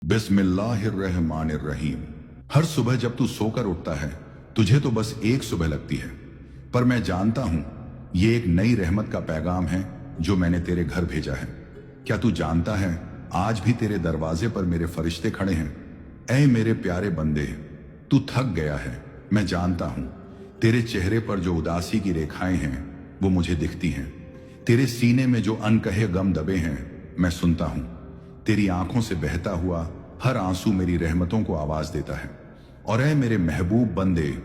बिस्मिल्लाहिर्रहमानिर्रहीम। हर सुबह जब तू सोकर उठता है तुझे तो बस एक सुबह लगती है, पर मैं जानता हूं ये एक नई रहमत का पैगाम है जो मैंने तेरे घर भेजा है। क्या तू जानता है आज भी तेरे दरवाजे पर मेरे फरिश्ते खड़े हैं। ऐ मेरे प्यारे बंदे, तू थक गया है, मैं जानता हूं। तेरे चेहरे पर जो उदासी की रेखाएं हैं वो मुझे दिखती हैं। तेरे सीने में जो अनकहे गम दबे हैं मैं सुनता हूं। तेरी आंखों से बहता हुआ हर आंसू मेरी रहमतों को आवाज देता है। और ऐ मेरे महबूब बंदे,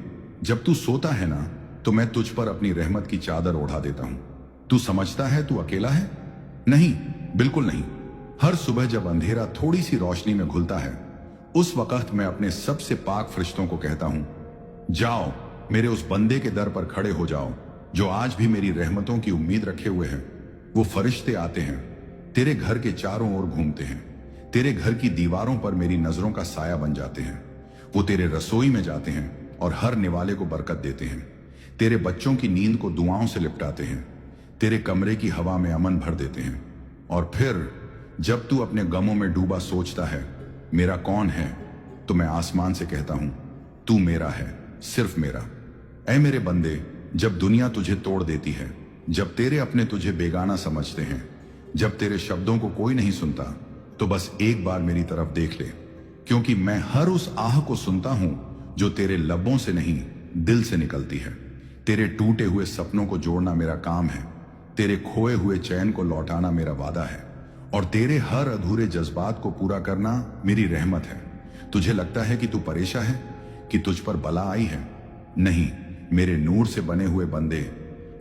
जब तू सोता है ना तो मैं तुझ पर अपनी रहमत की चादर ओढ़ा देता हूं। तू समझता है तू अकेला है? नहीं, बिल्कुल नहीं। हर सुबह जब अंधेरा थोड़ी सी रोशनी में घुलता है उस वक्त मैं अपने सबसे पाक फरिश्तों को कहता हूं, जाओ मेरे उस बंदे के दर पर खड़े हो जाओ जो आज भी मेरी रहमतों की उम्मीद रखे हुए हैं। वो फरिश्ते आते हैं, तेरे घर के चारों ओर घूमते हैं, तेरे घर की दीवारों पर मेरी नजरों का साया बन जाते हैं। वो तेरे रसोई में जाते हैं और हर निवाले को बरकत देते हैं। तेरे बच्चों की नींद को दुआओं से लिपटाते हैं, तेरे कमरे की हवा में अमन भर देते हैं। और फिर जब तू अपने गमों में डूबा सोचता है मेरा कौन है, तो मैं आसमान से कहता हूं, तू मेरा है, सिर्फ मेरा। ऐ मेरे बंदे, जब दुनिया तुझे तोड़ देती है, जब तेरे अपने तुझे बेगाना समझते हैं, जब तेरे शब्दों को कोई नहीं सुनता, तो बस एक बार मेरी तरफ देख ले, क्योंकि मैं हर उस आह को सुनता हूं जो तेरे लबों से नहीं दिल से निकलती है। तेरे टूटे हुए सपनों को जोड़ना मेरा काम है, तेरे खोए हुए चैन को लौटाना मेरा वादा है, और तेरे हर अधूरे जज्बात को पूरा करना मेरी रहमत है। तुझे लगता है कि तू परेशान है, कि तुझ पर बला आई है? नहीं, मेरे नूर से बने हुए बंदे,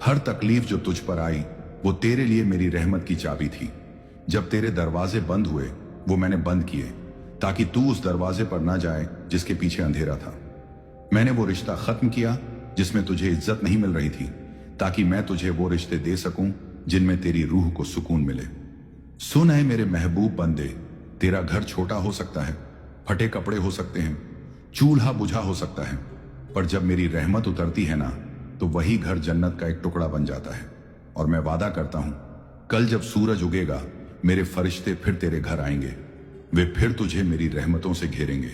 हर तकलीफ जो तुझ पर आई वो तेरे लिए मेरी रहमत की चाबी थी। जब तेरे दरवाजे बंद हुए वो मैंने बंद किए ताकि तू उस दरवाजे पर ना जाए जिसके पीछे अंधेरा था। मैंने वो रिश्ता खत्म किया जिसमें तुझे इज्जत नहीं मिल रही थी, ताकि मैं तुझे वो रिश्ते दे सकूं जिनमें तेरी रूह को सुकून मिले। सुन है मेरे महबूब बंदे, तेरा घर छोटा हो सकता है, फटे कपड़े हो सकते हैं, चूल्हा बुझा हो सकता है, पर जब मेरी रहमत उतरती है ना तो वही घर जन्नत का एक टुकड़ा बन जाता है। और मैं वादा करता हूं कल जब सूरज उगेगा मेरे फरिश्ते फिर तेरे घर आएंगे। वे फिर तुझे मेरी रहमतों से घेरेंगे,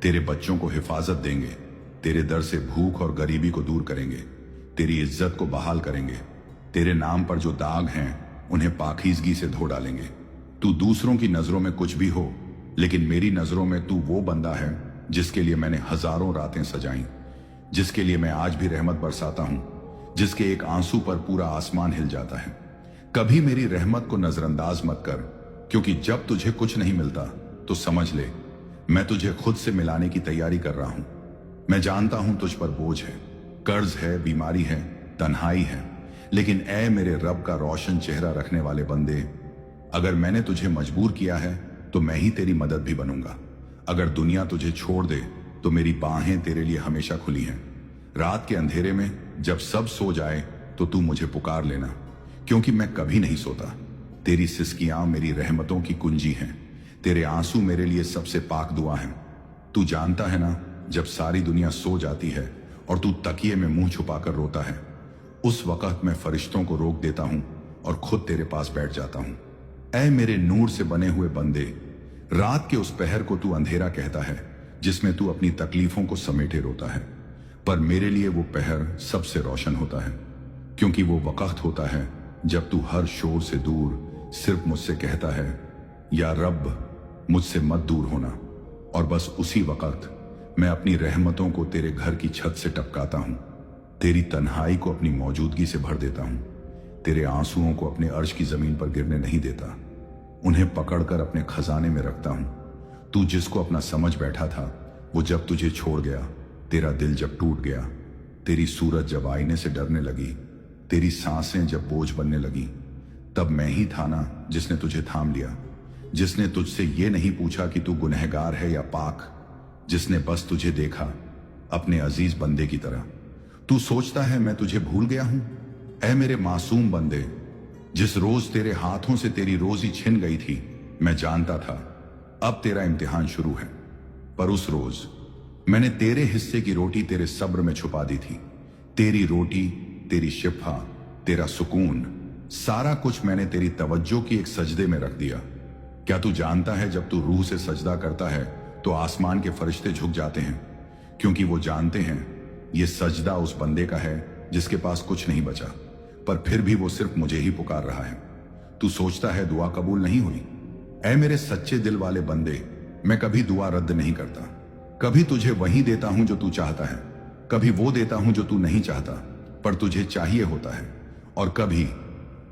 तेरे बच्चों को हिफाजत देंगे, तेरे दर से भूख और गरीबी को दूर करेंगे, तेरी इज्जत को बहाल करेंगे, तेरे नाम पर जो दाग हैं उन्हें पाकीज़गी से धो डालेंगे। तू दूसरों की नजरों में कुछ भी हो, लेकिन मेरी नजरों में तू वो बंदा है जिसके लिए मैंने हजारों रातें सजाई, जिसके लिए मैं आज भी रहमत बरसाता हूं, जिसके एक आंसू पर पूरा आसमान हिल जाता है। कभी मेरी रहमत को नजरअंदाज मत कर, क्योंकि जब तुझे कुछ नहीं मिलता तो समझ ले मैं तुझे खुद से मिलाने की तैयारी कर रहा हूं। मैं जानता हूं तुझ पर बोझ है, कर्ज है, बीमारी है, तन्हाई है, लेकिन ऐ मेरे रब का रोशन चेहरा रखने वाले बंदे, अगर मैंने तुझे मजबूर किया है तो मैं ही तेरी मदद भी बनूंगा। अगर दुनिया तुझे छोड़ दे तो मेरी बाहें तेरे लिए हमेशा खुली हैं। रात के अंधेरे में जब सब सो जाए तो तू मुझे पुकार लेना, क्योंकि मैं कभी नहीं सोता। तेरी सिसकियां मेरी रहमतों की कुंजी हैं, तेरे आंसू मेरे लिए सबसे पाक दुआ हैं। तू जानता है ना, जब सारी दुनिया सो जाती है और तू तकिए में मुंह छुपाकर रोता है, उस वक्त मैं फरिश्तों को रोक देता हूं और खुद तेरे पास बैठ जाता हूं। ऐ मेरे नूर से बने हुए बंदे, रात के उस पहर को तू अंधेरा कहता है जिसमें तू अपनी तकलीफों को समेटे रोता है, पर मेरे लिए वो पहर सबसे रोशन होता है, क्योंकि वो वक्त होता है जब तू हर शोर से दूर सिर्फ मुझसे कहता है, या रब मुझसे मत दूर होना। और बस उसी वक्त मैं अपनी रहमतों को तेरे घर की छत से टपकाता हूं, तेरी तन्हाई को अपनी मौजूदगी से भर देता हूं, तेरे आंसुओं को अपने अर्श की जमीन पर गिरने नहीं देता, उन्हें पकड़कर अपने खजाने में रखता हूं। तू जिसको अपना समझ बैठा था वो जब तुझे छोड़ गया, तेरा दिल जब टूट गया, तेरी सूरत जब आईने से डरने लगी, तेरी सांसें जब बोझ बनने लगी, तब मैं ही था ना जिसने तुझे थाम लिया, जिसने तुझसे ये नहीं पूछा कि तू गुनहगार है या पाक, जिसने बस तुझे देखा अपने अजीज बंदे की तरह। तू सोचता है मैं तुझे भूल गया हूं? ऐ मेरे मासूम बंदे, जिस रोज तेरे हाथों से तेरी रोजी छिन गई थी मैं जानता था अब तेरा इम्तिहान शुरू है, पर उस रोज मैंने तेरे हिस्से की रोटी तेरे सब्र में छुपा दी थी। तेरी रोटी, तेरी शिफा, तेरा सुकून, सारा कुछ मैंने तेरी तवज्जो की एक सजदे में रख दिया। क्या तू जानता है जब तू रूह से सजदा करता है तो आसमान के फरिश्ते झुक जाते हैं, क्योंकि वो जानते हैं ये सजदा उस बंदे का है जिसके पास कुछ नहीं बचा, पर फिर भी वो सिर्फ मुझे ही पुकार रहा है। तू सोचता है दुआ कबूल नहीं हुई? ऐ मेरे सच्चे दिल वाले बंदे, मैं कभी दुआ रद्द नहीं करता। कभी तुझे वही देता हूं जो तू चाहता है, कभी वो देता हूं जो तू नहीं चाहता पर तुझे चाहिए होता है, और कभी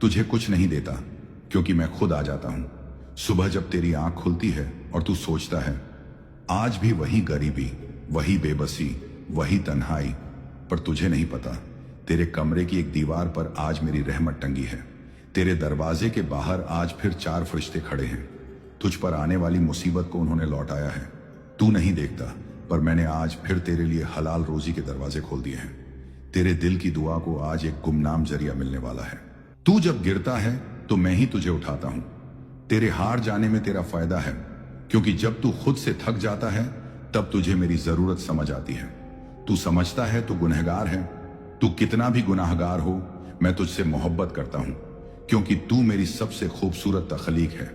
तुझे कुछ नहीं देता क्योंकि मैं खुद आ जाता हूं। सुबह जब तेरी आंख खुलती है और तू सोचता है आज भी वही गरीबी, वही बेबसी, वही तन्हाई, पर तुझे नहीं पता तेरे कमरे की एक दीवार पर आज मेरी रहमत टंगी है। तेरे दरवाजे के बाहर आज फिर 4 फरिश्ते खड़े हैं। तुझ पर आने वाली मुसीबत को उन्होंने लौटाया है। तू नहीं देखता पर मैंने आज फिर तेरे लिए हलाल रोजी के दरवाजे खोल दिए हैं। तेरे दिल की दुआ को आज एक गुमनाम जरिया मिलने वाला है। तू जब गिरता है तो मैं ही तुझे उठाता हूं। तेरे हार जाने में तेरा फायदा है, क्योंकि जब तू खुद से थक जाता है तब तुझे मेरी जरूरत समझ आती है। तू समझता है तू गुनहगार है। तू कितना भी गुनाहगार हो, मैं तुझसे मोहब्बत करता हूं, क्योंकि तू मेरी सबसे खूबसूरत तख्लीक है।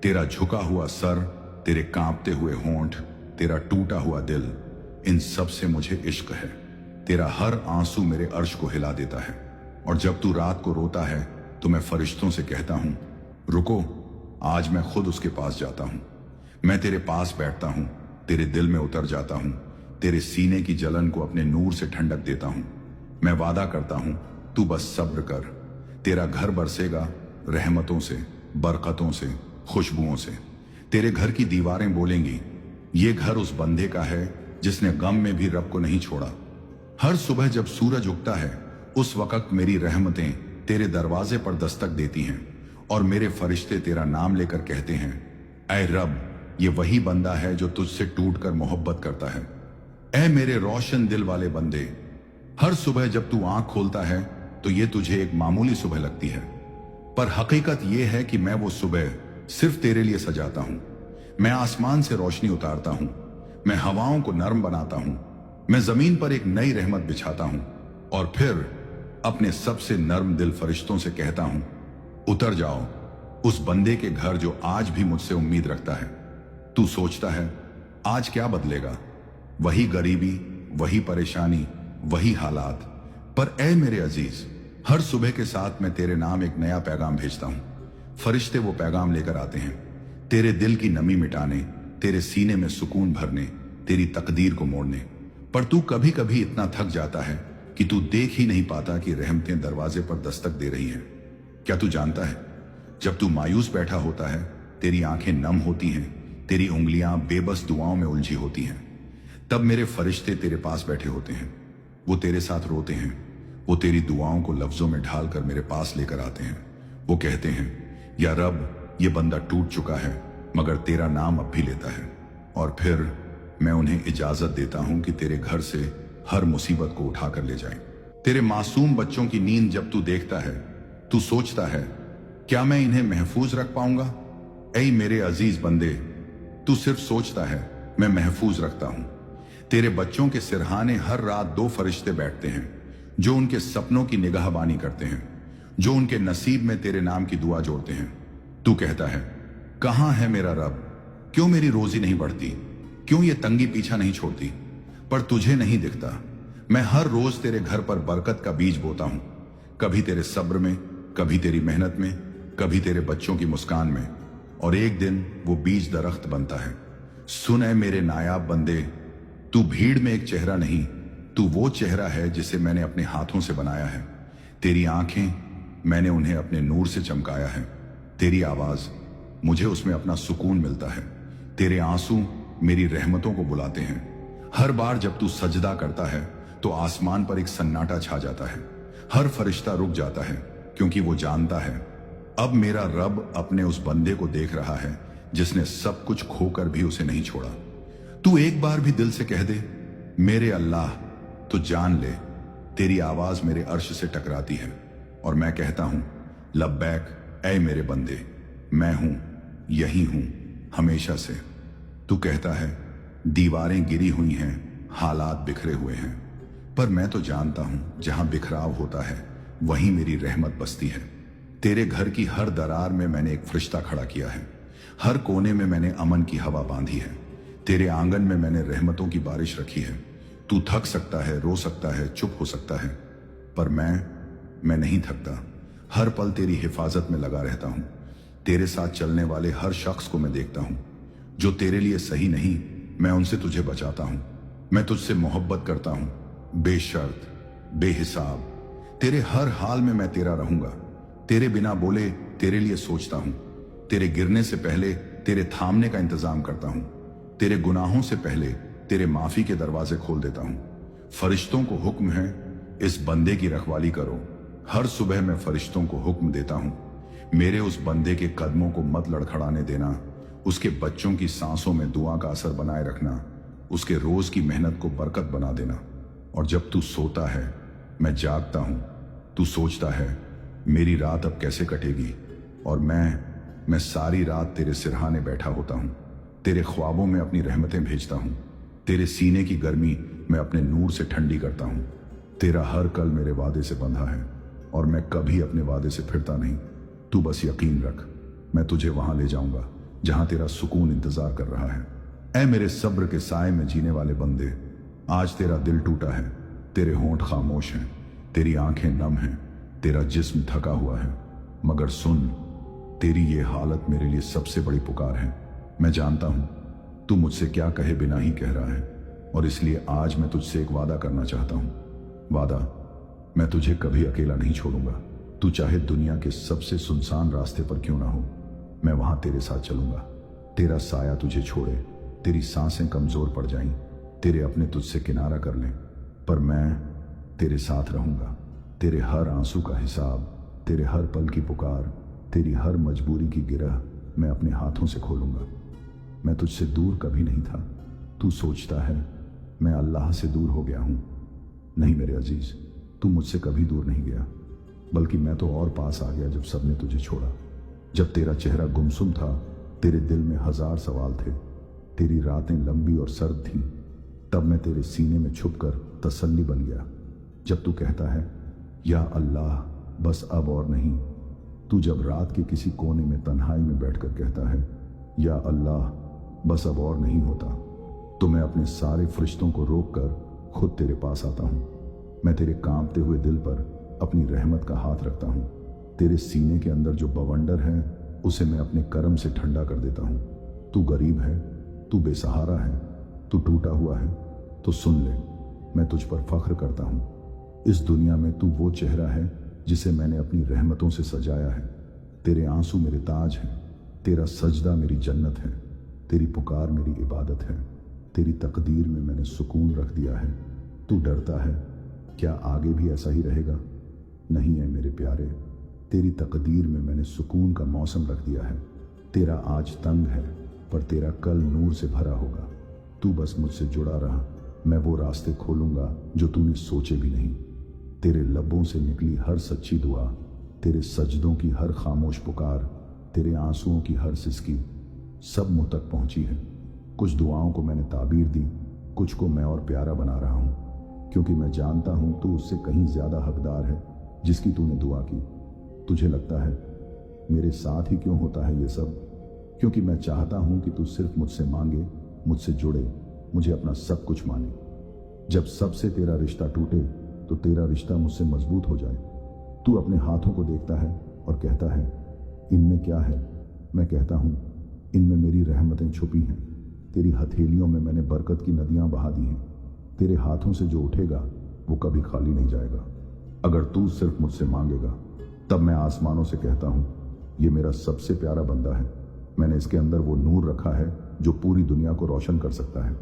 तेरा झुका हुआ सर, तेरे कांपते हुए होंठ, तेरा टूटा हुआ दिल, इन सब से मुझे इश्क है। तेरा हर आंसू मेरे अर्श को हिला देता है। और जब तू रात को रोता है तो मैं फरिश्तों से कहता हूं रुको, आज मैं खुद उसके पास जाता हूं। मैं तेरे पास बैठता हूं, तेरे दिल में उतर जाता हूं, तेरे सीने की जलन को अपने नूर से ठंडक देता हूं। मैं वादा करता हूं तू बस सब्र कर, तेरा घर बरसेगा रहमतों से, बरकतों से, खुशबुओं से। तेरे घर की दीवारें बोलेंगी ये घर उस बंदे का है जिसने गम में भी रब को नहीं छोड़ा। हर सुबह जब सूरज उगता है उस वक्त मेरी रहमतें तेरे दरवाजे पर दस्तक देती हैं और मेरे फरिश्ते तेरा नाम लेकर कहते हैं ऐ रब, ये वही बंदा है जो तुझसे टूटकर मोहब्बत करता है। ऐ मेरे रोशन दिल वाले बंदे, हर सुबह जब तू आंख खोलता है तो ये तुझे एक मामूली सुबह लगती है, पर हकीकत ये है कि मैं वो सुबह सिर्फ तेरे लिए सजाता हूं। मैं आसमान से रोशनी उतारता हूं, मैं हवाओं को नरम बनाता हूं, मैं जमीन पर एक नई रहमत बिछाता हूं और फिर अपने सबसे नर्म दिल फरिश्तों से कहता हूं उतर जाओ उस बंदे के घर जो आज भी मुझसे उम्मीद रखता है। तू सोचता है आज क्या बदलेगा? वही गरीबी, वही परेशानी, वही हालात, पर ऐ मेरे अजीज, हर सुबह के साथ मैं तेरे नाम एक नया पैगाम भेजता हूं। फरिश्ते वो पैगाम लेकर आते हैं तेरे दिल की नमी मिटाने, तेरे सीने में सुकून भरने, तेरी तकदीर को मोड़ने। पर तू कभी कभी इतना थक जाता है कि तू देख ही नहीं पाता कि रहमतें दरवाजे पर दस्तक दे रही हैं। क्या तू जानता है जब तू मायूस बैठा होता है, तेरी आंखें नम होती हैं, तेरी उंगलियां बेबस दुआओं में उलझी होती हैं, तब मेरे फरिश्ते तेरे पास बैठे होते हैं। वो तेरे साथ रोते हैं, वो तेरी दुआओं को लफ्जों में ढालकर मेरे पास लेकर आते हैं। वो कहते हैं या रब, ये बंदा टूट चुका है मगर तेरा नाम अब भी लेता है। और फिर मैं उन्हें इजाजत देता हूं कि तेरे घर से हर मुसीबत को उठा कर ले जाएं। तेरे मासूम बच्चों की नींद जब तू देखता है, तू सोचता है क्या मैं इन्हें महफूज रख पाऊंगा? ऐ मेरे अजीज बंदे, तू सिर्फ सोचता है, मैं महफूज रखता हूं। तेरे बच्चों के सिरहाने हर रात 2 फरिश्ते बैठते हैं जो उनके सपनों की निगाहबानी करते हैं, जो उनके नसीब में तेरे नाम की दुआ जोड़ते हैं। तू कहता है कहां है मेरा रब? क्यों मेरी रोजी नहीं बढ़ती? क्यों ये तंगी पीछा नहीं छोड़ती? पर तुझे नहीं दिखता। मैं हर रोज तेरे घर पर बरकत का बीज बोता हूं, कभी तेरे सब्र में, कभी तेरी मेहनत में, कभी तेरे बच्चों की मुस्कान में, और एक दिन वो बीज दरख्त बनता है। सुन ऐ मेरे नायाब बंदे, तू भीड़ में एक चेहरा नहीं, तू वो चेहरा है जिसे मैंने अपने हाथों से बनाया है। तेरी आंखें, मैंने उन्हें अपने नूर से चमकाया है। तेरी आवाज, मुझे उसमें अपना सुकून मिलता है। तेरे आंसू मेरी रहमतों को बुलाते हैं। हर बार जब तू सजदा करता है तो आसमान पर एक सन्नाटा छा जाता है। हर फरिश्ता रुक जाता है, क्योंकि वो जानता है अब मेरा रब अपने उस बंदे को देख रहा है जिसने सब कुछ खोकर भी उसे नहीं छोड़ा। तू एक बार भी दिल से कह दे मेरे अल्लाह, तो जान ले तेरी आवाज मेरे अर्श से टकराती है और मैं कहता हूं लब्बैक ऐ मेरे बंदे, मैं हूं, यही हूं हमेशा से। तू कहता है दीवारें गिरी हुई हैं, हालात बिखरे हुए हैं, पर मैं तो जानता हूं जहां बिखराव होता है वहीं मेरी रहमत बसती है। तेरे घर की हर दरार में मैंने एक फरिश्ता खड़ा किया है, हर कोने में मैंने अमन की हवा बांधी है। तेरे आंगन में मैंने रहमतों की बारिश रखी है। तू थक सकता है, रो सकता है, चुप हो सकता है, पर मैं नहीं थकता। हर पल तेरी हिफाजत में लगा रहता हूं। तेरे साथ चलने वाले हर शख्स को मैं देखता हूं। जो तेरे लिए सही नहीं, मैं उनसे तुझे बचाता हूं। मैं तुझसे मोहब्बत करता हूं, बेशर्त, बेहिसाब। तेरे हर हाल में मैं तेरा रहूंगा। तेरे बिना बोले तेरे लिए सोचता हूं। तेरे गिरने से पहले तेरे थामने का इंतजाम करता हूं। तेरे गुनाहों से पहले तेरे माफी के दरवाजे खोल देता हूं। फरिश्तों को हुक्म है, इस बंदे की रखवाली करो। हर सुबह मैं फरिश्तों को हुक्म देता हूं, मेरे उस बंदे के कदमों को मत लड़खड़ाने देना। उसके बच्चों की सांसों में दुआ का असर बनाए रखना। उसके रोज की मेहनत को बरकत बना देना। और जब तू सोता है, मैं जागता हूं। तू सोचता है, मेरी रात अब कैसे कटेगी, और मैं सारी रात तेरे सिरहाने बैठा होता हूं। तेरे ख्वाबों में अपनी रहमतें भेजता हूं। तेरे सीने की गर्मी मैं अपने नूर से ठंडी करता हूं। तेरा हर कल मेरे वादे से बंधा है, और मैं कभी अपने वादे से फिरता नहीं। तू बस यकीन रख, मैं तुझे वहां ले जाऊंगा जहां तेरा सुकून इंतजार कर रहा है। ऐ मेरे सब्र के साए में जीने वाले बंदे, आज तेरा दिल टूटा है, तेरे होंठ खामोश हैं, तेरी आंखें नम हैं, तेरा जिस्म थका हुआ है, मगर सुन, तेरी ये हालत मेरे लिए सबसे बड़ी पुकार है। मैं जानता हूं तू मुझसे क्या कहे बिना ही कह रहा है, और इसलिए आज मैं तुझसे एक वादा करना चाहता हूं। वादा, मैं तुझे कभी अकेला नहीं छोड़ूंगा। तू चाहे दुनिया के सबसे सुनसान रास्ते पर क्यों ना हो, मैं वहां तेरे साथ चलूंगा। तेरा साया तुझे छोड़े, तेरी सांसें कमजोर पड़ जाएं, तेरे अपने तुझसे किनारा कर लें, पर मैं तेरे साथ रहूंगा। तेरे हर आंसू का हिसाब, तेरे हर पल की पुकार, तेरी हर मजबूरी की गिरह मैं अपने हाथों से खोलूंगा। मैं तुझसे दूर कभी नहीं था। तू सोचता है मैं अल्लाह से दूर हो गया हूं। नहीं मेरे अजीज, तू मुझसे कभी दूर नहीं गया, बल्कि मैं तो और पास आ गया जब सबने तुझे छोड़ा। जब तेरा चेहरा गुमसुम था, तेरे दिल में हजार सवाल थे, तेरी रातें लंबी और सर्द थीं, तब मैं तेरे सीने में छुपकर तसल्ली बन गया। जब तू कहता है या अल्लाह बस अब और नहीं, तू जब रात के किसी कोने में तन्हाई में बैठकर कहता है या अल्लाह बस अब और नहीं होता, तो मैं अपने सारे फरिश्तों को रोककर खुद तेरे पास आता हूं। मैं तेरे कांपते हुए दिल पर अपनी रहमत का हाथ रखता हूं। तेरे सीने के अंदर जो बवंडर है, उसे मैं अपने करम से ठंडा कर देता हूं। तू गरीब है, तू बेसहारा है, तू टूटा हुआ है, तो सुन ले, मैं तुझ पर फख्र करता हूं। इस दुनिया में तू वो चेहरा है जिसे मैंने अपनी रहमतों से सजाया है। तेरे आंसू मेरे ताज हैं, तेरा सजदा मेरी जन्नत है, तेरी पुकार मेरी इबादत है। तेरी तकदीर में मैंने सुकून रख दिया है। तू डरता है क्या आगे भी ऐसा ही रहेगा? नहीं है मेरे प्यारे, तेरी तकदीर में मैंने सुकून का मौसम रख दिया है। तेरा आज तंग है, पर तेरा कल नूर से भरा होगा। तू बस मुझसे जुड़ा रहा, मैं वो रास्ते खोलूंगा जो तूने सोचे भी नहीं। तेरे लबों से निकली हर सच्ची दुआ, तेरे सजदों की हर खामोश पुकार, तेरे आंसुओं की हर सिसकी, सब मुंह तक पहुंची है। कुछ दुआओं को मैंने ताबीर दी, कुछ को मैं और प्यारा बना रहा हूं, क्योंकि मैं जानता हूं तू उससे कहीं ज्यादा हकदार है जिसकी तूने दुआ की। तुझे लगता है मेरे साथ ही क्यों होता है ये सब? क्योंकि मैं चाहता हूं कि तू सिर्फ मुझसे मांगे, मुझसे जुड़े, मुझे अपना सब कुछ माने। जब सबसे तेरा रिश्ता टूटे तो तेरा रिश्ता मुझसे मजबूत हो जाए। तू अपने हाथों को देखता है और कहता है इनमें क्या है? मैं कहता हूं इनमें मेरी रहमतें छुपी हैं। तेरी हथेलियों में मैंने बरकत की नदियां बहा दी हैं। तेरे हाथों से जो उठेगा वो कभी खाली नहीं जाएगा। अगर तू सिर्फ मुझसे मांगेगा, तब मैं आसमानों से कहता हूं ये मेरा सबसे प्यारा बंदा है। मैंने इसके अंदर वो नूर रखा है जो पूरी दुनिया को रोशन कर सकता है।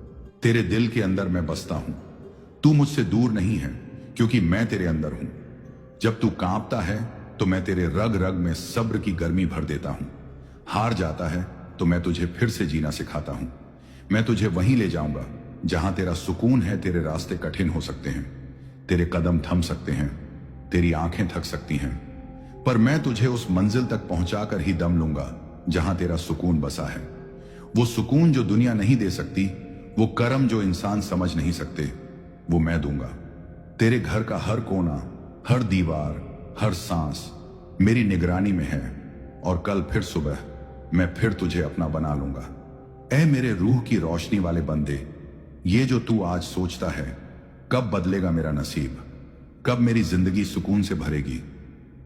तेरे दिल के अंदर मैं बसता हूं। तू मुझसे दूर नहीं है, क्योंकि मैं तेरे अंदर हूं। जब तू कांपता है तो मैं तेरे रग रग में सब्र की गर्मी भर देता हूं। हार जाता है तो मैं तुझे फिर से जीना सिखाता हूं। मैं तुझे वहीं ले जाऊंगा जहां तेरा सुकून है। तेरे रास्ते कठिन हो सकते हैं, तेरे कदम थम सकते हैं, तेरी आंखें थक सकती हैं, पर मैं तुझे उस मंजिल तक पहुंचाकर ही दम लूंगा जहां तेरा सुकून बसा है। वो सुकून जो दुनिया नहीं दे सकती, वो करम जो इंसान समझ नहीं सकते, वो मैं दूंगा। तेरे घर का हर कोना, हर दीवार, हर सांस मेरी निगरानी में है, और कल फिर सुबह मैं फिर तुझे अपना बना लूंगा। ऐ मेरे रूह की रोशनी वाले बंदे, ये जो तू आज सोचता है, कब बदलेगा मेरा नसीब, कब मेरी जिंदगी सुकून से भरेगी,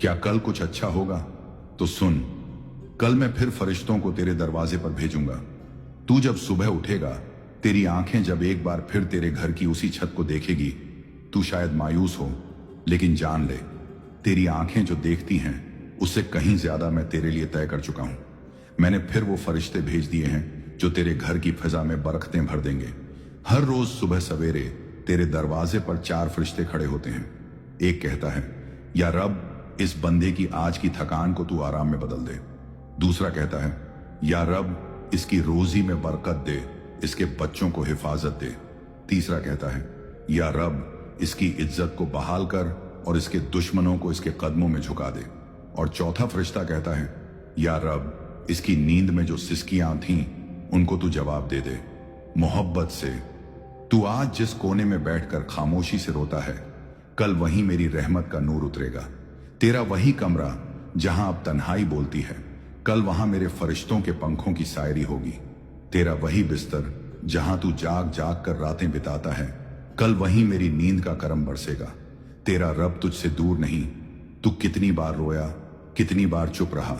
क्या कल कुछ अच्छा होगा? तो सुन, कल मैं फिर फरिश्तों को तेरे दरवाजे पर भेजूंगा। तू जब सुबह उठेगा, तेरी आंखें जब एक बार फिर तेरे घर की उसी छत को देखेगी, तू शायद मायूस हो, लेकिन जान ले, तेरी आंखें जो देखती हैं उससे कहीं ज्यादा मैं तेरे लिए तय कर चुका हूं। मैंने फिर वो फरिश्ते भेज दिए हैं जो तेरे घर की फिजा में बरकतें भर देंगे। हर रोज सुबह सवेरे तेरे दरवाजे पर 4 फरिश्ते खड़े होते हैं। एक कहता है, या रब, इस बंदे की आज की थकान को तू आराम में बदल दे। दूसरा कहता है, या रब, इसकी रोजी में बरकत दे, इसके बच्चों को हिफाजत दे। तीसरा कहता है, या रब, इसकी इज्जत को बहाल कर और इसके दुश्मनों को इसके कदमों में झुका दे। और चौथा फरिश्ता कहता है, या रब, इसकी नींद में जो सिसकियां थीं उनको तू जवाब दे दे। मोहब्बत से तू आज जिस कोने में बैठकर खामोशी से रोता है, कल वहीं मेरी रहमत का नूर उतरेगा। तेरा वही कमरा जहां अब तन्हाई बोलती है, कल वहां मेरे फरिश्तों के पंखों की शायरी होगी। तेरा वही बिस्तर जहां तू जाग जाग कर रातें बिताता है, कल वहीं मेरी नींद का करम बरसेगा। तेरा रब तुझसे दूर नहीं। तू कितनी बार रोया, कितनी बार चुप रहा,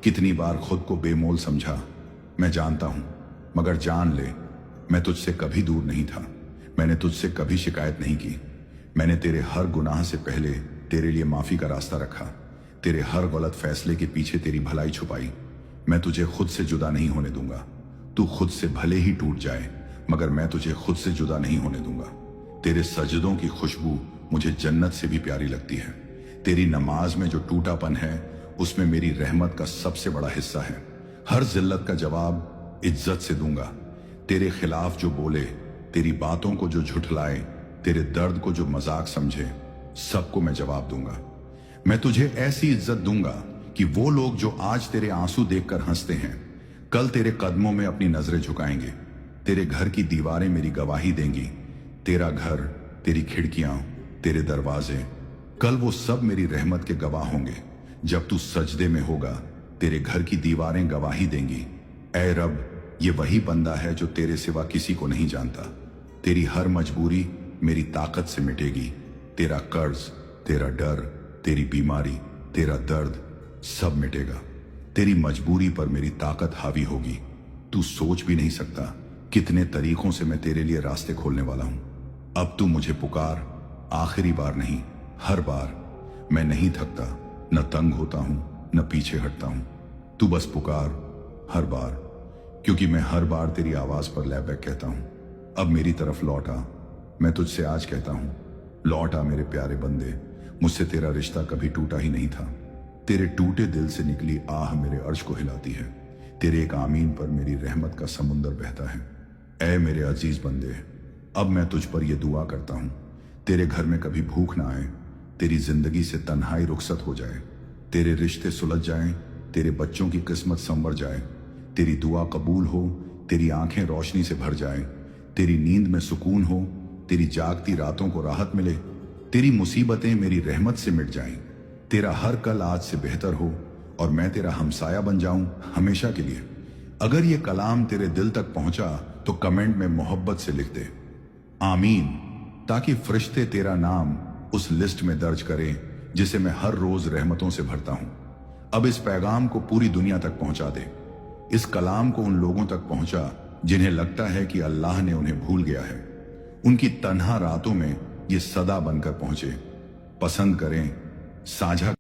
कितनी बार खुद को बेमोल समझा, मैं जानता हूं, मगर जान ले, मैं तुझसे कभी दूर नहीं था। मैंने तुझसे कभी शिकायत नहीं की। मैंने तेरे हर गुनाह से पहले तेरे लिए माफी का रास्ता रखा। तेरे हर गलत फैसले के पीछे तेरी भलाई छुपाई। मैं तुझे खुद से जुदा नहीं होने दूंगा। तू खुद से भले ही टूट जाए, मगर मैं तुझे खुद से जुदा नहीं होने दूंगा। तेरे सजदों की खुशबू मुझे जन्नत से भी प्यारी लगती है। तेरी नमाज में जो टूटापन है, उसमें मेरी रहमत का सबसे बड़ा हिस्सा है। हर जिल्लत का जवाब इज्जत से दूंगा। तेरे खिलाफ जो बोले, तेरी बातों को जो झुठलाए, तेरे दर्द को जो मजाक समझे, सबको मैं जवाब दूंगा। मैं तुझे ऐसी इज्जत दूंगा कि वो लोग जो आज तेरे आंसू देखकर हंसते हैं, कल तेरे कदमों में अपनी नजरें झुकाएंगे। तेरे घर की दीवारें मेरी गवाही देंगी। तेरा घर, तेरी खिड़कियां, तेरे दरवाजे, कल वो सब मेरी रहमत के गवाह होंगे। जब तू सजदे में होगा, तेरे घर की दीवारें गवाही देंगी, ऐ रब, ये वही बंदा है जो तेरे सिवा किसी को नहीं जानता। तेरी हर मजबूरी मेरी ताकत से मिटेगी। तेरा कर्ज, तेरा डर, तेरी बीमारी, तेरा दर्द, सब मिटेगा। तेरी मजबूरी पर मेरी ताकत हावी होगी। तू सोच भी नहीं सकता कितने तरीकों से मैं तेरे लिए रास्ते खोलने वाला हूं। अब तू मुझे पुकार, आखिरी बार नहीं, हर बार। मैं नहीं थकता, न तंग होता हूं, न पीछे हटता हूं। तू बस पुकार, हर बार, क्योंकि मैं हर बार तेरी आवाज पर लैबैक कहता हूं। अब मेरी तरफ लौट आ। मैं तुझसे आज कहता हूं, लौट आ मेरे प्यारे बंदे। मुझसे तेरा रिश्ता कभी टूटा ही नहीं था। तेरे टूटे दिल से निकली आह मेरे अर्श को हिलाती है। तेरे एक आमीन पर मेरी रहमत का समुंदर बहता है। ऐ मेरे अजीज बंदे, अब मैं तुझ पर यह दुआ करता हूं, तेरे घर में कभी भूख ना आए, तेरी जिंदगी से तन्हाई रुखसत हो जाए, तेरे रिश्ते सुलझ जाएं, तेरे बच्चों की किस्मत संवर जाए, तेरी दुआ कबूल हो, तेरी आंखें रोशनी से भर जाएं, तेरी नींद में सुकून हो, तेरी जागती रातों को राहत मिले, तेरी मुसीबतें मेरी रहमत से मिट जाएं, तेरा हर कल आज से बेहतर हो और मैं तेरा हमसाया बन जाऊं हमेशा के लिए। अगर ये कलाम तेरे दिल तक पहुंचा तो कमेंट में मोहब्बत से लिख दे आमीन, ताकि फरिश्ते तेरा नाम उस लिस्ट में दर्ज करें जिसे मैं हर रोज रहमतों से भरता हूं। अब इस पैगाम को पूरी दुनिया तक पहुंचा दे। इस कलाम को उन लोगों तक पहुंचा जिन्हें लगता है कि अल्लाह ने उन्हें भूल गया है। उनकी तन्हा रातों में ये सदा बनकर पहुंचे। पसंद करें, साझा